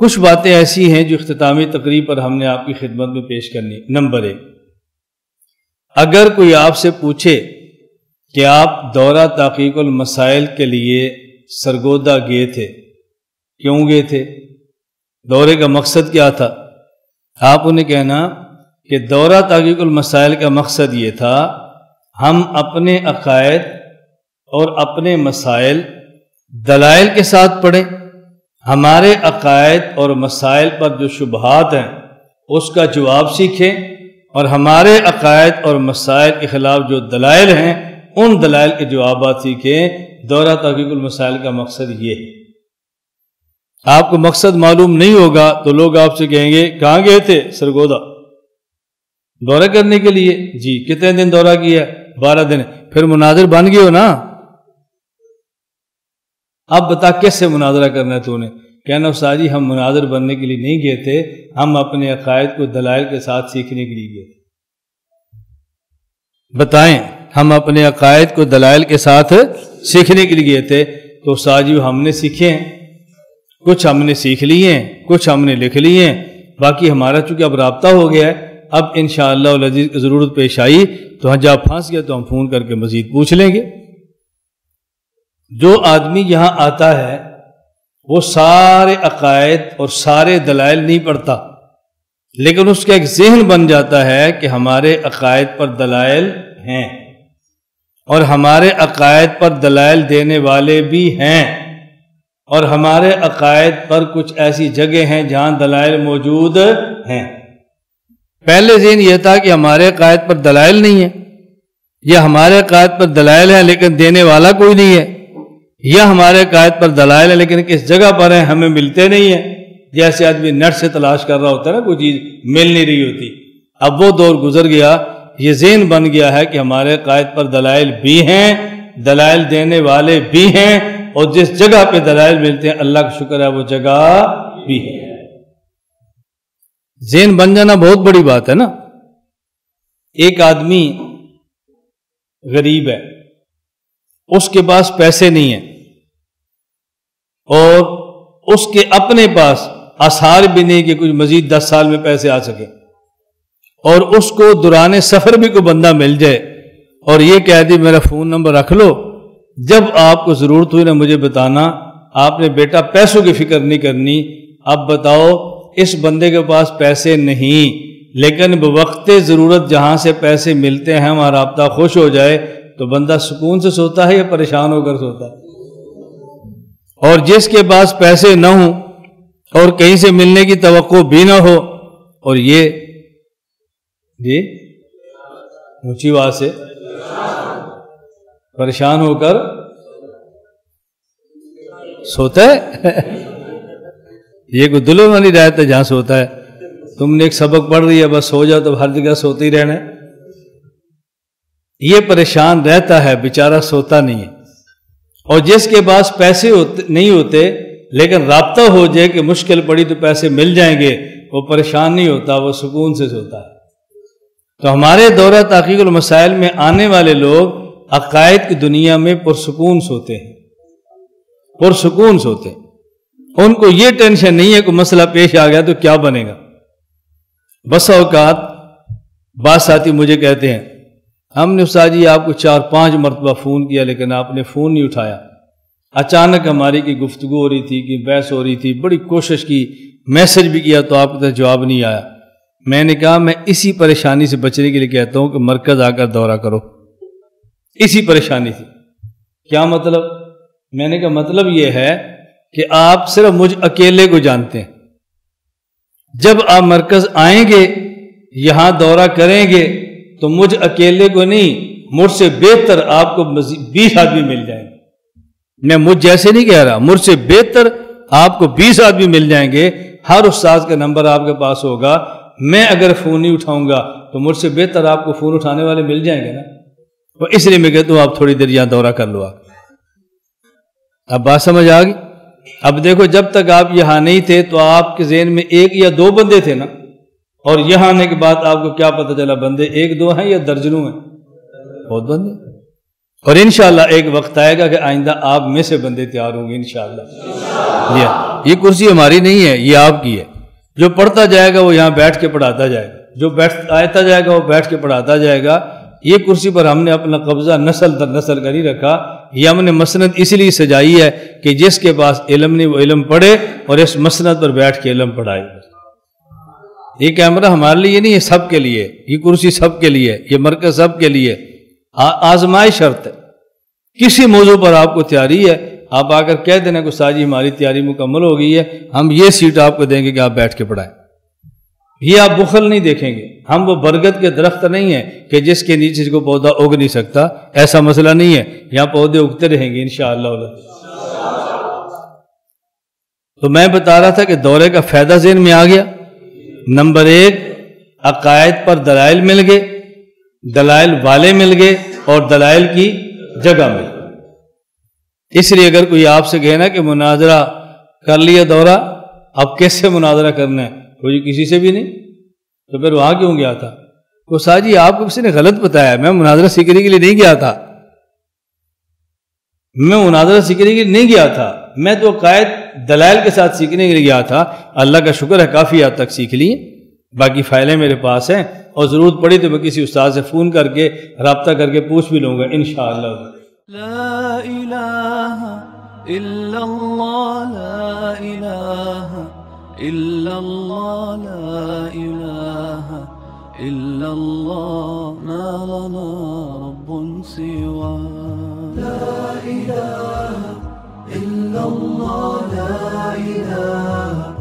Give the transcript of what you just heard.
کچھ باتیں ایسی ہیں جو اختتامی تقریب پر ہم نے آپ کی خدمت میں پیش کرنی۔ نمبر 1، اگر کوئی آپ سے پوچھے کہ آپ دورہ تحقیق المسائل کے لیے سرگودا گئے تھے، کیوں گئے تھے، دورے کا مقصد کیا تھا، آپ انہیں کہنا کہ دورہ تحقیق المسائل کا مقصد یہ تھا ہم اپنے عقائد اور اپنے مسائل دلائل کے ساتھ پڑھیں، ہمارے عقائد اور مسائل پر جو شبہات ہیں اس کا جواب سیکھیں، اور ہمارے عقائد اور مسائل کے خلاف جو دلائل ہیں ان دلائل کے جوابات سیکھیں۔ دورہ تحقیق المسائل کا مقصد یہ ہے۔ آپ کو مقصد معلوم نہیں ہوگا تو لوگ آپ سے کہیں گے کہاں گئے تھے؟ سرگودا دورہ کرنے کے لیے۔ جی، کتنے دن دورہ کیا؟ 12 دن۔ پھر مناظر بن گئے ہو نا؟ اب بتا کیسے مناظرہ کرنا ہے تو نے؟ کہنا استاد جی ہم مناظر بننے کے لیے نہیں گئے تھے، ہم اپنے عقائد کو دلائل کے ساتھ سیکھنے کے لیے گئے تھے۔ بتائیں، ہم اپنے عقائد کو دلائل کے ساتھ سیکھنے کے لیے گئے تھے تو استاد جی ہم نے سیکھے ہیں، کچھ ہم نے سیکھ لیے ہیں، کچھ ہم نے لکھ لیے ہیں، باقی ہمارا چونکہ اب رابطہ ہو گیا ہے، اب انشاءاللہ العزیز کی ضرورت پیش آئی تو جب پھنس گئے تو ہم فون کر کے مزید پوچھ لیں گے۔ جو آدمی یہاں آتا ہے وہ سارے عقائد اور سارے دلائل نہیں پڑھتا، لیکن اس کا ایک ذہن بن جاتا ہے کہ ہمارے عقائد پر دلائل ہیں اور ہمارے عقائد پر دلائل دینے والے بھی ہیں، اور ہمارے عقائد پر کچھ ایسی جگہ ہیں جہاں دلائل موجود ہیں۔ پہلے ذہن یہ تھا کہ ہمارے عقائد پر دلائل نہیں ہیں، یا ہمارے عقائد پر دلائل ہیں لیکن دینے والا کوئی نہیں ہے، یا ہمارے عقائد پر دلائل ہیں لیکن کس جگہ پر ہیں ہمیں ملتے نہیں ہیں۔ جیسے آدمی نیٹ سے تلاش کر رہا ہوتا ہے نا، کوئی چیز مل نہیں رہی ہوتی۔ اب وہ دور گزر گیا، یہ ذہن بن گیا ہے کہ ہمارے عقائد پر دلائل بھی ہیں، دلائل دینے والے بھی ہیں، اور جس جگہ پہ دلائل ملتے ہیں اللہ کا شکر ہے وہ جگہ بھی ہے۔ ذہن بن جانا بہت بڑی بات ہے نا۔ ایک آدمی غریب ہے، اس کے پاس پیسے نہیں ہیں، اور اس کے اپنے پاس آثار بھی نہیں کہ کچھ مزید 10 سال میں پیسے آ سکے، اور اس کو دوران سفر بھی کوئی بندہ مل جائے اور یہ کہہ دی میرا فون نمبر رکھ لو، جب آپ کو ضرورت ہوئی نا مجھے بتانا، آپ نے بیٹا پیسوں کی فکر نہیں کرنی۔ اب بتاؤ، اس بندے کے پاس پیسے نہیں لیکن بوقت ضرورت جہاں سے پیسے ملتے ہیں وہاں رابطہ خوش ہو جائے تو بندہ سکون سے سوتا ہے یا پریشان ہو کر سوتا ہے؟ اور جس کے پاس پیسے نہ ہوں اور کہیں سے ملنے کی توقع بھی نہ ہو، اور یہ جی اونچی آواز سے پریشان ہو کر سوتا ہے یہ کوئی دلوں میں نہیں رہتا جہاں سوتا ہے۔ تم نے ایک سبق پڑھ رہی ہے بس سو جاؤ تو ہر جگہ سوتے ہی رہنا ہے۔ یہ پریشان رہتا ہے بیچارہ، سوتا نہیں ہے۔ اور جس کے پاس پیسے نہیں ہوتے لیکن رابطہ ہو جائے کہ مشکل پڑی تو پیسے مل جائیں گے، وہ پریشان نہیں ہوتا، وہ سکون سے سوتا ہے۔ تو ہمارے دورہ تحقیق المسائل میں آنے والے لوگ عقائد کی دنیا میں پرسکون سوتے ہیں، پرسکون سوتے ہیں۔ ان کو یہ ٹینشن نہیں ہے کہ مسئلہ پیش آ گیا تو کیا بنے گا۔ بس اوقات بعض ساتھی مجھے کہتے ہیں ہم نے استاد جی آپ کو 4-5 مرتبہ فون کیا لیکن آپ نے فون نہیں اٹھایا، اچانک ہماری کی گفتگو ہو رہی تھی کہ بحث ہو رہی تھی، بڑی کوشش کی، میسج بھی کیا تو آپ کی طرف جواب نہیں آیا۔ میں نے کہا میں اسی پریشانی سے بچنے کے لیے کہتا ہوں کہ مرکز آ کر دورہ کرو، اسی پریشانی سے۔ کیا مطلب؟ میں نے کہا مطلب یہ ہے کہ آپ صرف مجھ اکیلے کو جانتے ہیں، جب آپ مرکز آئیں گے یہاں دورہ کریں گے تو مجھ اکیلے کو نہیں، مجھ سے بہتر آپ کو 20 آدمی مل جائیں گے۔ میں مجھ جیسے نہیں کہہ رہا، مجھ سے بہتر آپ کو 20 آدمی مل جائیں گے۔ ہر استاد کا نمبر آپ کے پاس ہوگا، میں اگر فون نہیں اٹھاؤں گا تو مجھ سے بہتر آپ کو فون اٹھانے والے مل جائیں گے نا۔ تو اس لیے میں کہتا ہوں آپ تھوڑی دیر یہاں دورہ کر لو۔ اب بات سمجھ آ گئی؟ اب دیکھو جب تک آپ یہاں نہیں تھے تو آپ کے ذہن میں 1 یا 2 بندے تھے نا، اور یہاں آنے کے بعد آپ کو کیا پتہ چلا بندے 1-2 ہیں یا درجنوں ہیں؟ بہت بندے۔ اور انشاءاللہ ایک وقت آئے گا کہ آئندہ آپ میں سے بندے تیار ہوں گے انشاءاللہ۔ یہ کرسی ہماری نہیں ہے، یہ آپ کی ہے۔ جو پڑھتا جائے گا وہ یہاں بیٹھ کے پڑھاتا جائے گا، جو آتا جائے گا وہ بیٹھ کے پڑھاتا جائے گا۔ یہ کرسی پر ہم نے اپنا قبضہ نسل در نسل کا نہیں رکھا، یہ ہم نے مسند اس لیے سجائی ہے کہ جس کے پاس علم نہیں وہ علم پڑھے اور اس مسند پر بیٹھ کے علم پڑھائے۔ یہ کیمرہ ہمارے لیے نہیں ہے، سب کے لیے، یہ کرسی سب کے لیے، یہ مرکز سب کے لیے۔ آزمائش شرط ہے، کسی موضوع پر آپ کو تیاری ہے، آپ آ کر کہہ دینا کہ استاد جی ہماری تیاری مکمل ہو گئی ہے، ہم یہ سیٹ آپ کو دیں گے کہ آپ بیٹھ کے پڑھائیں۔ یہ آپ بخل نہیں دیکھیں گے، ہم وہ برگد کے درخت نہیں ہیں کہ جس کے نیچے کو پودا اگ نہیں سکتا، ایسا مسئلہ نہیں ہے، یہاں پودے اگتے رہیں گے انشاءاللہ۔ تو میں بتا رہا تھا کہ دورے کا فائدہ ذہن میں آ گیا۔ نمبر 1، عقائد پر دلائل مل گئے، دلائل والے مل گئے اور دلائل کی جگہ مل گئی۔ اس لیے اگر کوئی آپ سے کہے نا کہ مناظرہ کر لیا دورہ، اب کیسے مناظرہ کرنا ہے، کوئی کسی سے بھی نہیں، تو پھر وہاں کیوں گیا تھا؟ تو سا جی آپ کو کسی نے غلط بتایا، میں مناظرہ سیکھنے کے لیے نہیں گیا تھا، میں مناظرہ سیکھنے کے لیے نہیں گیا تھا، میں تو عقائد دلائل کے ساتھ سیکھنے کے لیے گیا تھا۔ اللہ کا شکر ہے کافی حد تک سیکھ لیے، باقی فائلیں میرے پاس ہیں، اور ضرورت پڑی تو میں کسی استاد سے فون کر کے رابطہ کر کے پوچھ بھی لوں گا انشاءاللہ۔ لا الہ الا اللہ، لا الہ الا اللہ، لا الہ الا اللہ، ما لنا رب سوا۔ لا الہ الا اللہ، لا الہ